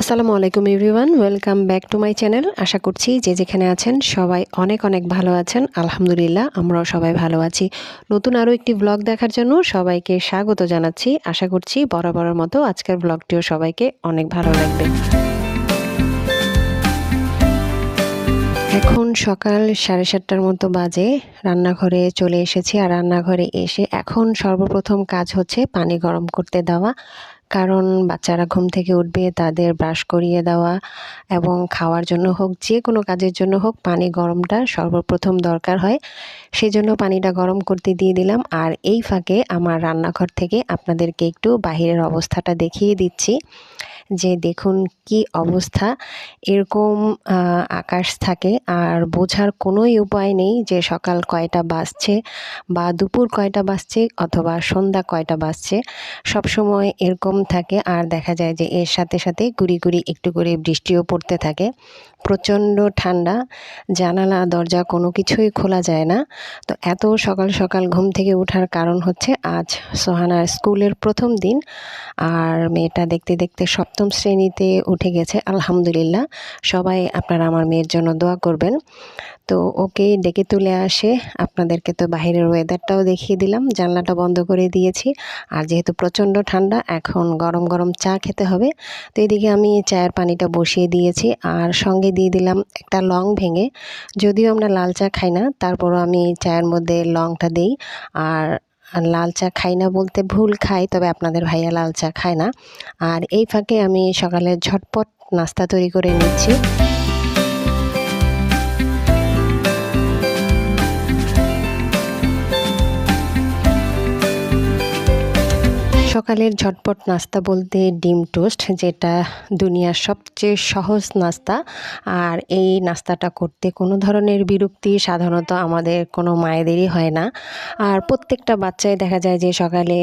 আসসালামু আলাইকুম everyone, welcome back to my channel. আশা করছি যে যেখানে আছেন সবাই অনেক অনেক ভালো আছেন। আলহামদুলিল্লাহ, আমরাও সবাই ভালো আছি। নতুন আরও একটি ব্লগ দেখার জন্য সবাইকে স্বাগত জানাচ্ছি। আশা করছি বরাবরের মতো আজকের ব্লগটিও সবাইকে অনেক ভালো লাগবে। এখন সকাল 7:30টার মতো বাজে। রান্নাঘরে চলে এসেছি, আর রান্নাঘরে এসে এখন সর্বপ্রথম কাজ হচ্ছে পানি গরম করতে দেওয়া। কারণ বাচ্চারা ঘুম থেকে উঠবে, তাদের ব্রাশ করিয়ে দেওয়া এবং খাওয়ার জন্য হোক, যে কোনো কাজের জন্য হোক, পানি গরমটা সর্বপ্রথম দরকার হয়। সেজন্য পানিটা গরম করতে দিয়ে দিলাম। আর এই ফাঁকে আমার রান্নাঘর থেকে আপনাদেরকে একটু বাহিরের অবস্থাটা দেখিয়ে দিচ্ছি যে দেখুন কি অবস্থা। এরকম আকাশ থাকে আর বোঝার কোনোই উপায় নেই যে সকাল কয়টা বাজছে বা দুপুর কয়টা বাজছে অথবা সন্ধ্যা কয়টা বাজছে। সবসময় এরকম থাকে, আর দেখা যায় যে এর সাথে সাথে গুড়ি গুড়ি একটু করে বৃষ্টিও পড়তে থাকে। প্রচণ্ড ঠান্ডা, জানালা দরজা কোনো কিছুই খোলা যায় না। তো এত সকাল সকাল ঘুম থেকে ওঠার কারণ হচ্ছে আজ সোহানার স্কুলের প্রথম দিন, আর মেয়েটা দেখতে দেখতে সপ্তম শ্রেণীতে উঠে গেছে। আলহামদুলিল্লাহ, সবাই আপনারা আমার মেয়ের জন্য দোয়া করবেন। তো ওকে ডেকে তুলে আসে, আপনাদেরকে তো বাহিরের ওয়েদারটাও দেখিয়ে দিলাম, জানলাটা বন্ধ করে দিয়েছি। আর যেহেতু প্রচণ্ড ঠান্ডা, এখন গরম গরম চা খেতে হবে। তো এদিকে আমি চায়ের পানিটা বসিয়ে দিয়েছি, আর সঙ্গে দিয়ে দিলাম একটা লং ভেঙে। যদিও আমরা লাল চা খাই না, তারপরও আমি চায়ের মধ্যে লংটা দিই। আর লাল চা খাই না বলতে ভুল, খাই, তবে আপনাদের ভাইয়া লাল চা খায় না। আর এই ফাঁকে আমি সকালে ঝটপট নাস্তা তৈরি করে নিচ্ছি। সকালের ঝটপট নাস্তা বলতে ডিম টোস্ট, যেটা দুনিয়ার সবচেয়ে সহজ নাস্তা। আর এই নাস্তাটা করতে কোনো ধরনের বিরক্তি সাধারণত আমাদের কোনো মায়েদেরই হয় না। আর প্রত্যেকটা বাচ্চাই দেখা যায় যে সকালে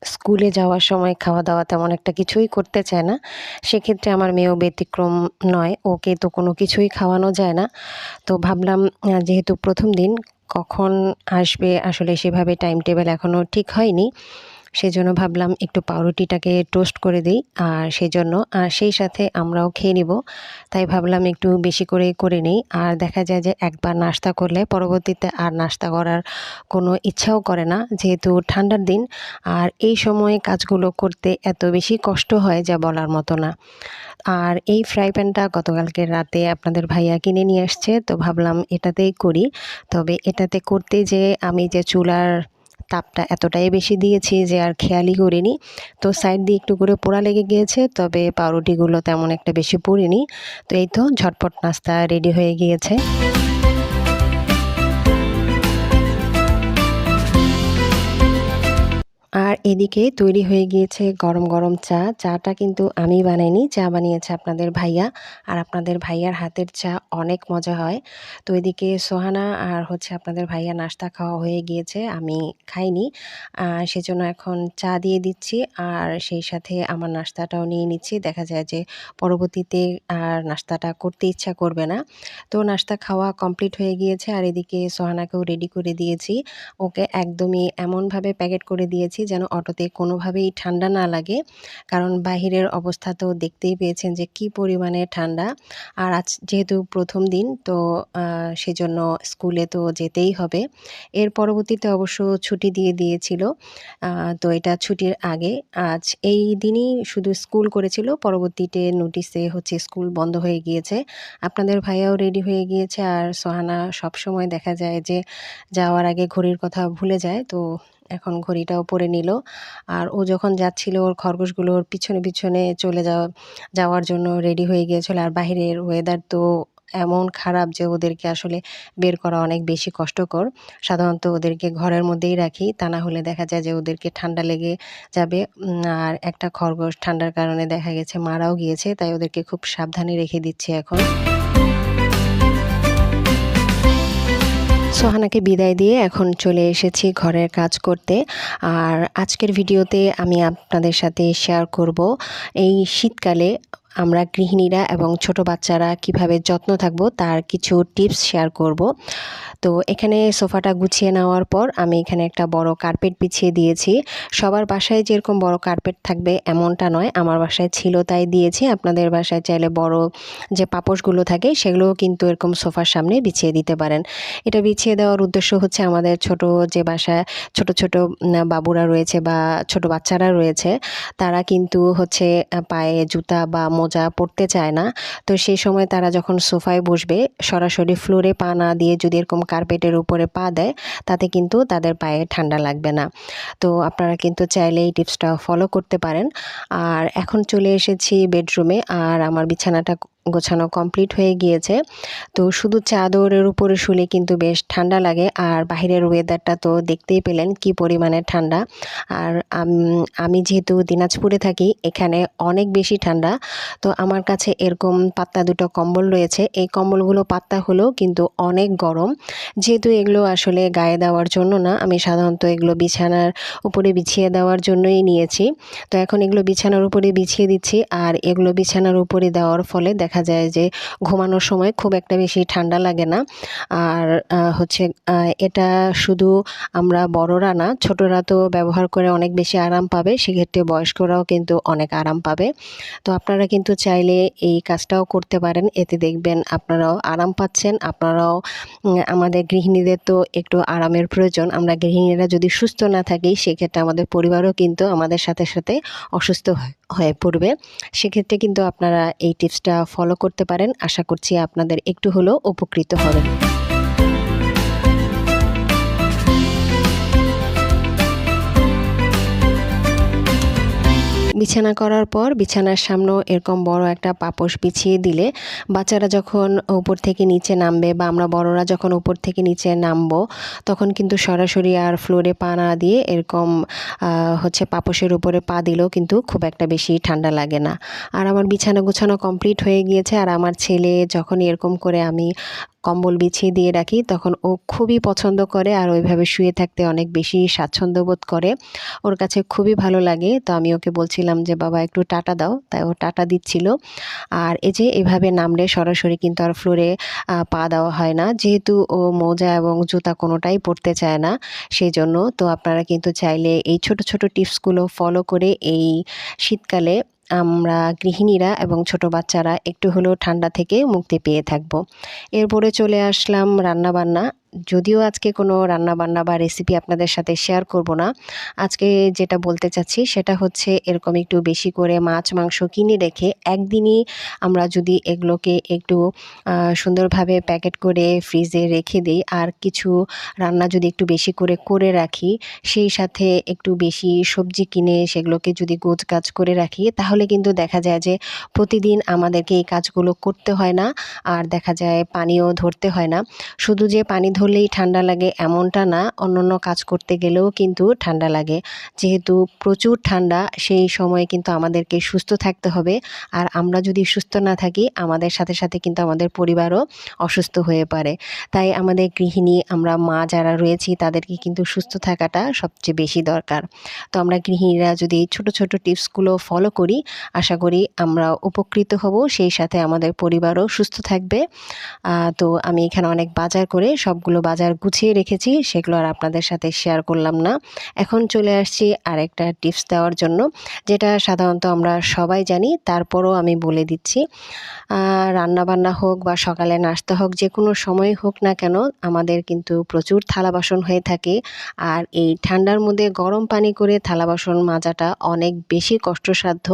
স্কুলে যাওয়ার সময় খাওয়া দাওয়া তেমন একটা কিছুই করতে চায় না। সেক্ষেত্রে আমার মেয়েও ব্যতিক্রম নয়, ওকে তো কোনো কিছুই খাওয়ানো যায় না। তো ভাবলাম যেহেতু প্রথম দিন, কখন আসবে আসলে সেভাবে টাইম টেবিল এখনও ঠিক হয়নি। সেজন্য ভাবলাম একটু পাউরুটিটাকে টোস্ট করে দিই, আর সেজন্য সেই সাথে আমরাও খেয়ে নিব। তাই ভাবলাম একটু বেশি করে নিই। আর দেখা যায় যে একবার নাস্তা করলে পরবর্তীতে আর নাস্তা করার কোনো ইচ্ছাও করে না, যেহেতু ঠান্ডার দিন। আর এই সময়ে কাজগুলো করতে এত বেশি কষ্ট হয় যা বলার মতো না। আর এই ফ্রাই প্যানটা গতকালকে রাতে আপনাদের ভাইয়া কিনে নিয়ে আসছে, তো ভাবলাম এটাতেই করি। তবে এটাতে করতে যেয়ে আমি যে চুলার তাপটা এতটাই বেশি দিয়েছি যে আর খেয়ালই করিনি। তো সাইড দিয়ে একটু করে পোড়া লেগে গিয়েছে, তবে পাউরুটিগুলো তেমন একটা বেশি পুড়েনি। তো এই তো ঝটপট নাস্তা রেডি হয়ে গিয়েছে। আর এদিকে তৈরি হয়ে গিয়েছে গরম গরম চা। চাটা কিন্তু আমি বানাইনি, চা বানিয়েছে আপনাদের ভাইয়া। আর আপনাদের ভাইয়ার হাতের চা অনেক মজা হয়। তো এদিকে সোহানা আর হচ্ছে আপনাদের ভাইয়া নাস্তা খাওয়া হয়ে গিয়েছে, আমি খাইনি। সেজন্য এখন চা দিয়ে দিচ্ছি, আর সেই সাথে আমার নাস্তাটাও নিয়ে নিচ্ছি। দেখা যায় যে পরবর্তীতে আর নাস্তাটা করতে ইচ্ছা করবে না। তো নাস্তা খাওয়া কমপ্লিট হয়ে গিয়েছে, আর এদিকে সোহানাকেও রেডি করে দিয়েছি। ওকে একদমই এমনভাবে প্যাকেট করে দিয়েছি যেন অটোতে কোনোভাবেই ঠান্ডা না লাগে। কারণ বাহিরের অবস্থা তো দেখতেই পেয়েছেন যে কি পরিমাণে ঠান্ডা। আর আজ যেহেতু প্রথম দিন, তো সেজন্য স্কুলে তো যেতেই হবে। এর পরবর্তীতে অবশ্য ছুটি দিয়ে দিয়েছিল। তো এটা ছুটির আগে আজ এই দিনই শুধু স্কুল করেছিল, পরবর্তীতে নোটিশে হচ্ছে স্কুল বন্ধ হয়ে গিয়েছে। আপনাদের ভাইয়াও রেডি হয়ে গিয়েছে, আর সোহানা সবসময় দেখা যায় যে যাওয়ার আগে ঘড়ির কথা ভুলে যায়। তো এখন ঘড়িটাও পরে নিল। আর ও যখন যাচ্ছিল ওর খরগোশগুলো ওর পিছনে পিছনে চলে যাওয়ার জন্য রেডি হয়ে গিয়েছিল। আর বাহিরের ওয়েদার তো এমন খারাপ যে ওদেরকে আসলে বের করা অনেক বেশি কষ্টকর। সাধারণত ওদেরকে ঘরের মধ্যেই রাখি, তা না হলে দেখা যায় যে ওদেরকে ঠান্ডা লেগে যাবে। আর একটা খরগোশ ঠান্ডার কারণে দেখা গেছে মারাও গিয়েছে, তাই ওদেরকে খুব সাবধানে রেখে দিচ্ছি এখন। সোহানাকে বিদায় দিয়ে এখন চলে এসেছি ঘরের কাজ করতে। আর আজকের ভিডিওতে আমি আপনাদের সাথে শেয়ার করব এই শীতকালে আমরা গৃহিণীরা এবং ছোট বাচ্চারা কিভাবে যত্ন থাকবো তার কিছু টিপস শেয়ার করব। তো এখানে সোফাটা গুছিয়ে নেওয়ার পর আমি এখানে একটা বড় কার্পেট বিছিয়ে দিয়েছি। সবার বাসায় যেরকম বড় কার্পেট থাকবে এমনটা নয়, আমার বাসায় ছিল তাই দিয়েছি। আপনাদের বাসায় চাইলে বড় যে পাপোশগুলো থাকে সেগুলোও কিন্তু এরকম সোফার সামনে বিছিয়ে দিতে পারেন। এটা বিছিয়ে দেওয়ার উদ্দেশ্য হচ্ছে আমাদের ছোট যে বাসায় ছোট ছোট বাবুরা রয়েছে বা ছোট বাচ্চারা রয়েছে, তারা কিন্তু হচ্ছে পায়ে জুতা বা মোজা পরতে চায় না। তো সেই সময় তারা যখন সোফায় বসবে সরাসরি ফ্লোরে পা না দিয়ে যদি এরকম কার্পেটের উপরে পা দেয়, তাতে কিন্তু তাদের পায়ে ঠান্ডা লাগবে না। তো আপনারা কিন্তু চাইলে এই টিপসটা ফলো করতে পারেন। আর এখন চলে এসেছি বেডরুমে, আর আমার বিছানাটা গোছানো কমপ্লিট হয়ে গিয়েছে। তো শুধু চাদরের উপরে শুলে কিন্তু বেশ ঠান্ডা লাগে, আর বাহিরের ওয়েদারটা তো দেখতেই পেলেন কি পরিমাণে ঠান্ডা। আর আমি যেহেতু দিনাজপুরে থাকি, এখানে অনেক বেশি ঠান্ডা। তো আমার কাছে এরকম পাতলা দুটো কম্বল রয়েছে। এই কম্বলগুলো পাতলা হলেও কিন্তু অনেক গরম। যেহেতু এগুলো আসলে গায়ে দেওয়ার জন্য না, আমি সাধারণত এগুলো বিছানার উপরে বিছিয়ে দেওয়ার জন্যই নিয়েছি। তো এখন এগুলো বিছানার উপরে বিছিয়ে দিচ্ছি, আর এগুলো বিছানার উপরে দেওয়ার ফলে দেখা যায় যে ঘুমানোর সময় খুব একটা বেশি ঠান্ডা লাগে না। আর হচ্ছে এটা শুধু আমরা বড়রা না, ছোটরা তো ব্যবহার করে অনেক বেশি আরাম পাবে, সেক্ষেত্রে বয়স্করাও কিন্তু অনেক আরাম পাবে। তো আপনারা কিন্তু চাইলে এই কাজটাও করতে পারেন, এতে দেখবেন আপনারাও আরাম পাচ্ছেন। আপনারাও আমাদের গৃহিণীদের তো একটু আরামের প্রয়োজন। আমরা গৃহিণীরা যদি সুস্থ না থাকি, সেক্ষেত্রে আমাদের পরিবারও কিন্তু আমাদের সাথে সাথে অসুস্থ হয়ে পড়বে। সেক্ষেত্রে কিন্তু আপনারা এই টিপসটা ফলো করতে পারেন। আশা করছি আপনাদের একটু হলেও উপকৃত হবেন। বিছানা করার পর বিছানার সামনেও এরকম বড় একটা পাপোশ বিছিয়ে দিলে বাচ্চারা যখন উপর থেকে নিচে নামবে বা আমরা বড়রা যখন উপর থেকে নিচে নামবো, তখন কিন্তু সরাসরি আর ফ্লোরে পা না দিয়ে এরকম হচ্ছে পাপোশের উপরে পা দিলেও কিন্তু খুব একটা বেশি ঠান্ডা লাগে না। আর আমার বিছানা গোছানো কমপ্লিট হয়ে গিয়েছে, আর আমার ছেলে যখন এরকম করে আমি কম্বল বিছিয়ে দিয়ে রাখি তখন ও খুবই পছন্দ করে, আর ওইভাবে শুয়ে থাকতে অনেক বেশি স্বাচ্ছন্দ্য বোধ করে। ওর কাছে খুবই ভালো লাগে। তো আমি ওকে বলছিলাম যে বাবা একটু টাটা দাও, তাই ও টাটা দিচ্ছিল। আর এই যে এভাবে নামলে সরাসরি কিন্তু আর ফ্লোরে পা দেওয়া হয় না, যেহেতু ও মোজা এবং জুতা কোনোটাই পরতে চায় না সেই জন্য। তো আপনারা কিন্তু চাইলে এই ছোট ছোট টিপসগুলো ফলো করে এই শীতকালে আমরা গৃহিণীরা এবং ছোট বাচ্চারা একটু হলেও ঠান্ডা থেকে মুক্তি পেয়ে থাকব। এরপরে চলে আসলাম রান্নাবান্না। যদিও আজকে কোনো রান্নাবান্না বা রেসিপি আপনাদের সাথে শেয়ার করব না। আজকে যেটা বলতে চাচ্ছি সেটা হচ্ছে এরকম একটু বেশি করে মাছ মাংস কিনে রেখে একদিনই আমরা যদি এগুলোকে একটু সুন্দরভাবে প্যাকেট করে ফ্রিজে রেখে দিই, আর কিছু রান্না যদি একটু বেশি করে করে রাখি, সেই সাথে একটু বেশি সবজি কিনে সেগুলোকে যদি গোছগাছ করে রাখি, তাহলে কিন্তু দেখা যায় যে প্রতিদিন আমাদেরকে এই কাজগুলো করতে হয় না, আর দেখা যায় পানিও ধরতে হয় না। শুধু যে পানি ধরলেই ঠান্ডা লাগে এমনটা না, অন্যান্য কাজ করতে গেলেও কিন্তু ঠান্ডা লাগে। যেহেতু প্রচুর ঠান্ডা, সেই সময়ে কিন্তু আমাদেরকে সুস্থ থাকতে হবে। আর আমরা যদি সুস্থ না থাকি, আমাদের সাথে সাথে কিন্তু আমাদের পরিবারও অসুস্থ হয়ে পড়ে। তাই আমাদের গৃহিণী, আমরা মা যারা রয়েছি, তাদেরকে কিন্তু সুস্থ থাকাটা সবচেয়ে বেশি দরকার। তো আমরা গৃহিণীরা যদি এই ছোট ছোট টিপসগুলো ফলো করি, আশা করি আমরা উপকৃত হব, সেই সাথে আমাদের পরিবারও সুস্থ থাকবে। তো আমি এখানে অনেক বাজার করে সবগুলো বাজার গুছিয়ে রেখেছি, সেগুলো আর আপনাদের সাথে শেয়ার করলাম না। এখন চলে আসছি আরেকটা টিপস দেওয়ার জন্য, যেটা সাধারণত আমরা সবাই জানি, তারপরও আমি বলে দিচ্ছি। রান্নাবান্না হোক বা সকালে নাস্তা হোক, যে কোনো সময় হোক না কেন, আমাদের কিন্তু প্রচুর থালা বাসন হয়ে থাকে। আর এই ঠান্ডার মধ্যে গরম পানি করে থালা বাসন মাজাটা অনেক বেশি কষ্টসাধ্য,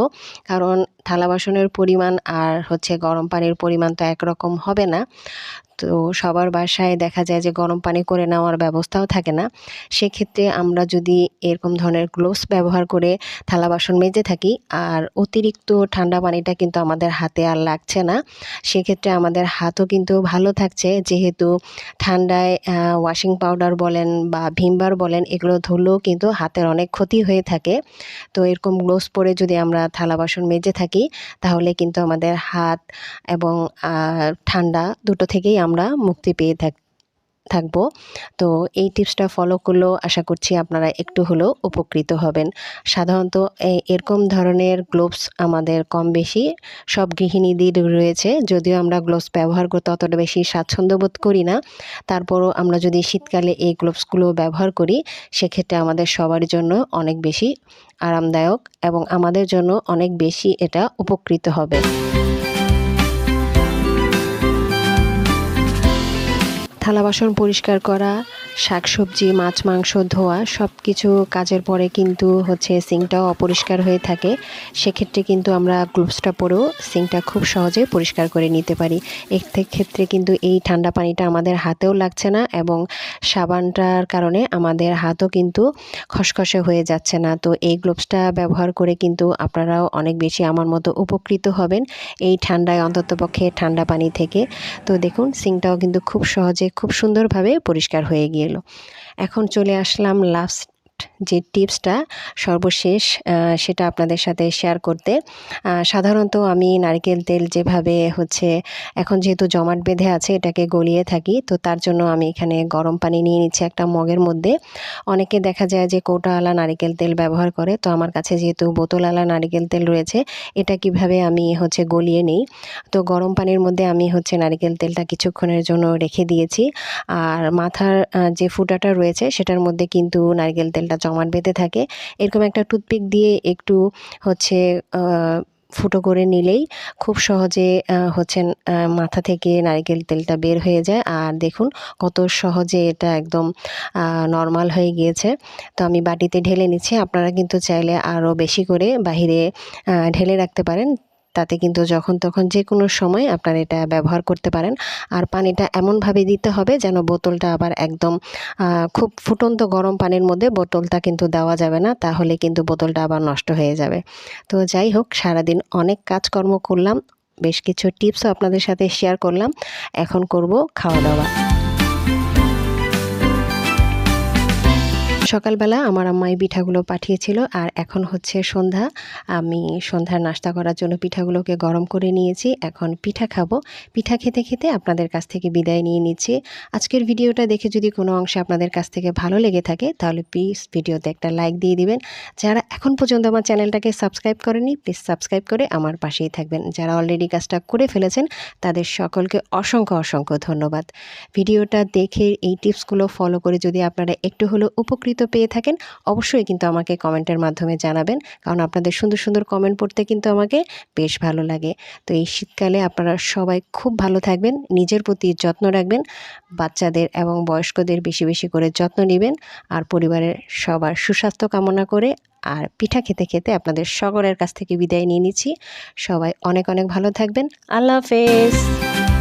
কারণ থালা বাসনের পরিমাণ আর হচ্ছে গরম পানির পরিমাণ তো একরকম হবে না। তো সবার বাসায় দেখা যায় যে গরম পানি করে নেওয়ার ব্যবস্থাও থাকে না। সেক্ষেত্রে আমরা যদি এরকম ধরনের গ্লোভস ব্যবহার করে থালা বাসন মেজে থাকি, আর অতিরিক্ত ঠান্ডা পানিটা কিন্তু আমাদের হাতে আর লাগছে না, সেক্ষেত্রে আমাদের হাতও কিন্তু ভালো থাকছে। যেহেতু ঠান্ডায় ওয়াশিং পাউডার বলেন বা ভিম বার বলেন, এগুলো ধরলেও কিন্তু হাতের অনেক ক্ষতি হয়ে থাকে। তো এরকম গ্লোভস পরে যদি আমরা থালা বাসন মেজে থাকি, তাহলে কিন্তু আমাদের হাত এবং ঠান্ডা দুটো থেকেই আমরা মুক্তি পেয়ে থাকি। থাকবো। তো এই টিপসটা ফলো করলেও আশা করছি আপনারা একটু হলেও উপকৃত হবেন। সাধারণত এরকম ধরনের গ্লোভস আমাদের কম বেশি সব গৃহিণীদের রয়েছে। যদিও আমরা গ্লোভস ব্যবহার করতে অতটা বেশি স্বাচ্ছন্দ্য বোধ করি না, তারপরও আমরা যদি শীতকালে এই গ্লোভসগুলো ব্যবহার করি সেক্ষেত্রে আমাদের সবার জন্য অনেক বেশি আরামদায়ক এবং আমাদের জন্য অনেক বেশি এটা উপকৃত হবে। থালা বাসন পরিষ্কার করা, শাকসবজি, মাছ মাংস ধোয়া সব কিছু কাজের পরে কিন্তু সিঙ্কটাও অপরিষ্কার হয়ে থাকে। সেক্ষেত্রে কিন্তু আমরা গ্লোভসটা পরেও সিঙ্কটা খুব সহজে পরিষ্কার করে নিতে পারি। ক্ষেত্রে কিন্তু এই ঠান্ডা পানিটা আমাদের হাতেও লাগছে না এবং সাবানটার কারণে আমাদের হাতও কিন্তু খসখসে হয়ে যাচ্ছে না। তো এই গ্লোভসটা ব্যবহার করে কিন্তু আপনারাও অনেক বেশি আমার মতো উপকৃত হবেন এই ঠান্ডায়, অন্ততপক্ষে ঠান্ডা পানি থেকে। তো দেখুন সিঙ্কটাও কিন্তু খুব সহজে খুব সুন্দরভাবে পরিষ্কার হয়ে গেল। এখন চলে আসলাম লাস্ট যে টিপসটা সর্বশেষ সেটা আপনাদের সাথে শেয়ার করতে। সাধারণত আমি নারকেল তেল যেভাবে এখন যেহেতু জমাট বেঁধে আছে এটাকে গলিয়ে থাকি, তো তার জন্য আমি এখানে গরম পানি নিয়ে নিচ্ছি একটা মগের মধ্যে। অনেকে দেখা যায় যে কৌটাওয়ালা নারকেল তেল ব্যবহার করে, তো আমার কাছে যেহেতু বোতলওয়ালা নারকেল তেল রয়েছে এটা কিভাবে আমি গলিয়ে নিই। তো গরম পানির মধ্যে আমি নারকেল তেলটা কিছুক্ষণের জন্য রেখে দিয়েছি। আর মাথার যে ফুটাটা রয়েছে সেটার মধ্যে কিন্তু নারকেল তেলটা জমাট বেঁধে থাকে। এরকম একটা টুথপিক দিয়ে একটু ফুটো করে নিলেই খুব সহজে মাথা থেকে নারকেল তেলটা বের হয়ে যায়। আর দেখুন কত সহজে এটা একদম নর্মাল হয়ে গিয়েছে। তো আমি বাটিতে ঢেলে নিচ্ছি। আপনারা কিন্তু চাইলে আরও বেশি করে বাহিরে ঢেলে রাখতে পারেন, তাতে কিন্তু যখন তখন যে কোনো সময় আপনারা এটা ব্যবহার করতে পারেন। আর পানিটা এমনভাবে দিতে হবে যেন বোতলটা আবার একদম খুব ফুটন্ত গরম পানির মধ্যে বোতলটা কিন্তু দেওয়া যাবে না, তাহলে কিন্তু বোতলটা আবার নষ্ট হয়ে যাবে। তো যাই হোক, সারাদিন অনেক কাজকর্ম করলাম, বেশ কিছু টিপসও আপনাদের সাথে শেয়ার করলাম। এখন করব খাওয়া দাওয়া। সকালবেলা আমার আম্মা এই পিঠাগুলো পাঠিয়েছিল আর এখন সন্ধ্যা। আমি সন্ধ্যার নাস্তা করার জন্য পিঠাগুলোকে গরম করে নিয়েছি। এখন পিঠা খাবো। পিঠা খেতে খেতে আপনাদের কাছ থেকে বিদায় নিয়ে নিচ্ছি। আজকের ভিডিওটা দেখে যদি কোনো অংশে আপনাদের কাছ থেকে ভালো লেগে থাকে তাহলে প্লিজ ভিডিওতে একটা লাইক দিয়ে দিবেন। যারা এখন পর্যন্ত আমার চ্যানেলটাকে সাবস্ক্রাইব করেনি প্লিজ সাবস্ক্রাইব করে আমার পাশেই থাকবেন। যারা অলরেডি কাজটা করে ফেলেছেন তাদের সকলকে অসংখ্য অসংখ্য ধন্যবাদ। ভিডিওটা দেখে এই টিপসগুলো ফলো করে যদি আপনারা একটু হলেও উপকৃত পেয়ে থাকেন অবশ্যই কিন্তু আমাকে কমেন্টের মাধ্যমে জানাবেন, কারণ আপনাদের সুন্দর সুন্দর কমেন্ট পড়তে কিন্তু আমাকে বেশ ভালো লাগে। তো এই শীতকালে আপনারা সবাই খুব ভালো থাকবেন, নিজের প্রতি যত্ন রাখবেন, বাচ্চাদের এবং বয়স্কদের বেশি বেশি করে যত্ন নেবেন আর পরিবারের সবার সুস্বাস্থ্য কামনা করে আর পিঠা খেতে খেতে আপনাদের সকলের কাছ থেকে বিদায় নিয়ে নিচ্ছি। সবাই অনেক অনেক ভালো থাকবেন। আল্লাহ হাফেজ।